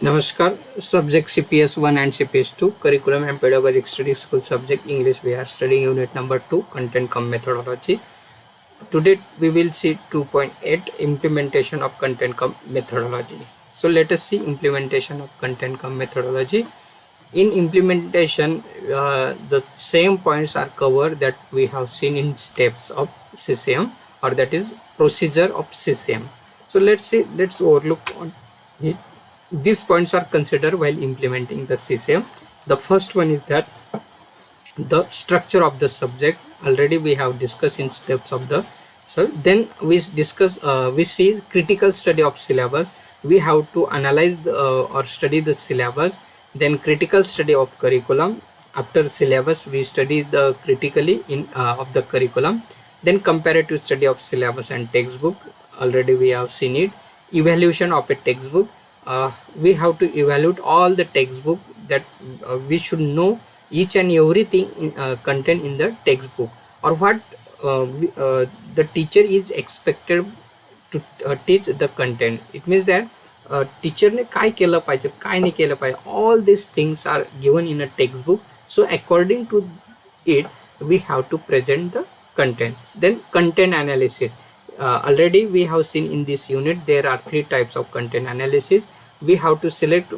Namaskar. Subject CPS 1 and CPS 2, Curriculum and Pedagogic Studies School Subject English. We are studying Unit number 2, Content cum Methodology. Today we will see 2.8, Implementation of Content cum Methodology. So let us see implementation of Content cum Methodology. In implementation, the same points are covered that we have seen in steps of CCM, or that is procedure of CCM. So let's overlook on it. These points are considered while implementing the CCM. The first one is that the structure of the subject already we have discussed in steps of the. So then we see critical study of syllabus. We have to analyze or study the syllabus. Then critical study of curriculum. After syllabus we study the critically in of the curriculum. Then comparative study of syllabus and textbook, already we have seen it. Evaluation of a textbook. We have to evaluate all the textbook, that we should know each and everything content in the textbook, or what the teacher is expected to teach the content. It means that teacher ने काय केलं पाहिजे, काय नाही केलं पाहिजे, all these things are given in a textbook. So according to it we have to present the content. Then content analysis. Already we have seen in this unit there are 3 types of content analysis. We have to select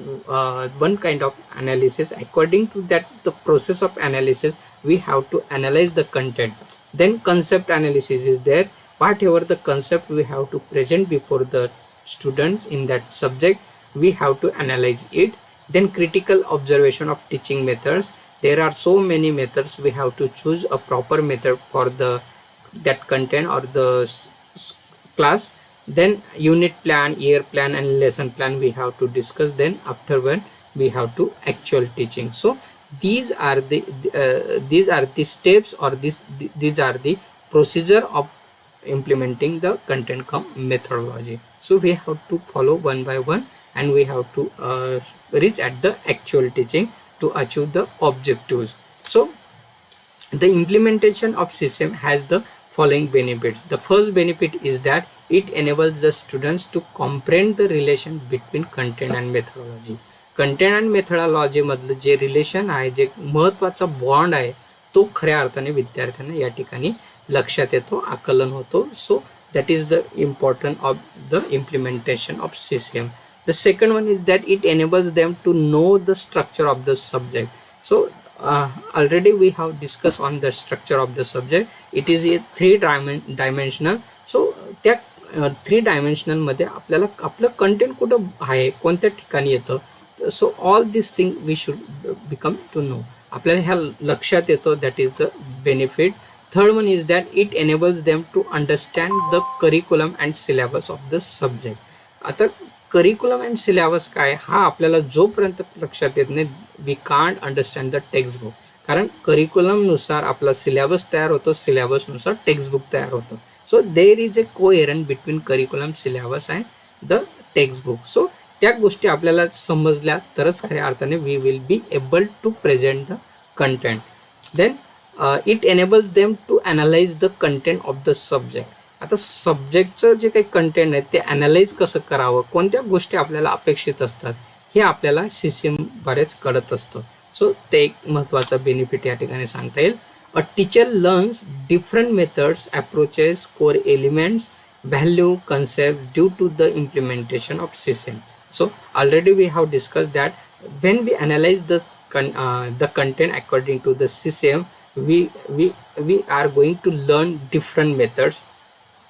one kind of analysis. According to that, the process of analysis, we have to analyze the content. Then concept analysis is there. Whatever the concept we have to present before the students in that subject, we have to analyze it. Then critical observation of teaching methods. There are so many methods. We have to choose a proper method for that content or the class. Then unit plan, year plan and lesson plan we have to discuss. Then afterward we have to actual teaching. So these are the steps, or these are the procedure of implementing the content cum methodology. So we have to follow one by one, and we have to reach at the actual teaching to achieve the objectives. So the implementation of system has the following benefits. The first benefit is that it enables the students to comprehend the relation between content and methodology. Content and methodology मधलं जे relation आहे, जे महत्त्वाचा bond आहे, तो खऱ्या अर्थाने विद्यार्थ्यांना या ठिकाणी लक्षात येतो, आकलन होतो. So that is the important of the implementation of CCM. The second one is that it enables them to know the structure of the subject. So already we have discussed on the structure of the subject. It is a 3-dimensional. So त्या 3-dimensional मध्ये आपल्याला आपलं content कुठं आहे, कोणत्या ठिकाणी येतं. So all this thing we should become to know. आपल्याला ह्या लक्षात येतो. That is the benefit. Third one is that it enables them to understand the curriculum and syllabus of the subject. आता करिक्युलम अँड सिलेबस काय, हा आपल्याला जोपर्यंत लक्षात येत नाही, we can't understand the textbook. कारण करिक्युलमनुसार आपला सिलेबस तयार होतो, सिलेबसनुसार टेक्स्टबुक तयार होतं. So there is a coherent between curriculum, syllabus and the textbook. So त्या गोष्टी आपल्याला समजल्या तरच खऱ्या अर्थाने we will be able to present the content. Then it enables them to analyse the content of the subject. आता सब्जेक्टचं जे काही कंटेंट आहे ते ॲनालाइज कसं करावं, कोणत्या गोष्टी आपल्याला अपेक्षित असतात, हे आपल्याला CCM बरेच कळत असतं. सो ते एक महत्त्वाचा बेनिफिट या ठिकाणी सांगता येईल. A teacher learns different methods, approaches, core elements, value, concept due to the implementation of CCM. So already we have discussed that when we analyze the content according to the CCM, we are going to learn different methods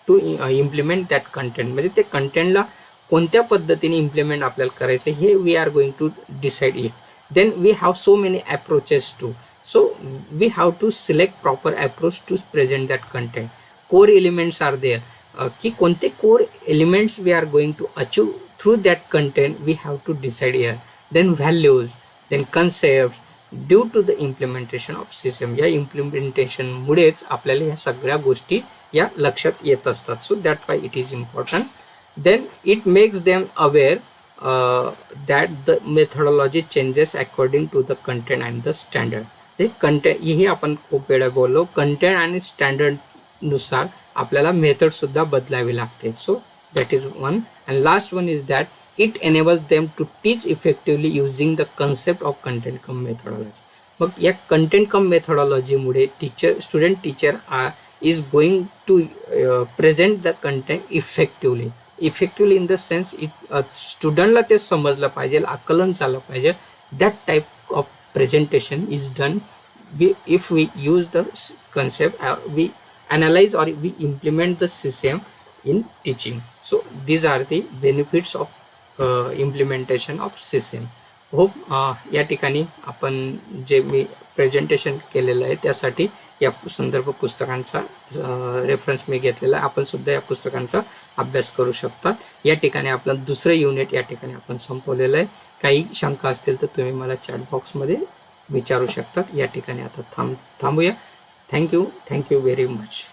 to implement that content. म्हणजे ते कंटेंटला कोणत्या पद्धतीने implement आपल्याला करायचं हे we are going to decide it. Then we have so many approaches to. So we have to select proper approach to present that content. Core elements are there, की कोणते core elements we are going to achieve through that content, we have to decide here. Then values, then concepts due to the implementation of CCM. या implementation मुळेच आपल्याला ह्या सगळ्या गोष्टी या लक्षात येत असतात. So that's why it is important. Then it makes them aware that the methodology changes according to the content and the standard. हे कंटेंट हे आपण खूप वेळा बोललो, कंटेंट आणि स्टँडर्ड नुसार आपल्याला मेथड सुद्धा बदलावी लागते. सो that is one. And last one is that it enables them to teach effectively using the concept of content come methodology. मग या कंटेंट कम मेथोडॉलॉजीमुळे student teacher is going to present the content effectively in the sense स्टुडंटला ते समजलं पाहिजे, आकलन झालं पाहिजे. That type of presentation is done if we use the concept, we analyze or we implement the CCM in teaching. So these are the benefits of implementation of CCM. Hope या ठिकाणी आपण जे मी प्रेझेंटेशन केलेलं आहे त्यासाठी या संदर्भ पुस्तकांचा reference मी घेतलेला आहे. आपण सुद्धा या पुस्तकांचा अभ्यास करू शकता. या ठिकाणी आपलं दुसरं युनिट या ठिकाणी आपण संपवलेलं आहे. काही शंका असतील तर तुम्ही मला चॅट बॉक्समध्ये विचारू शकतात. या ठिकाणी आता थांबूया. Thank you very much.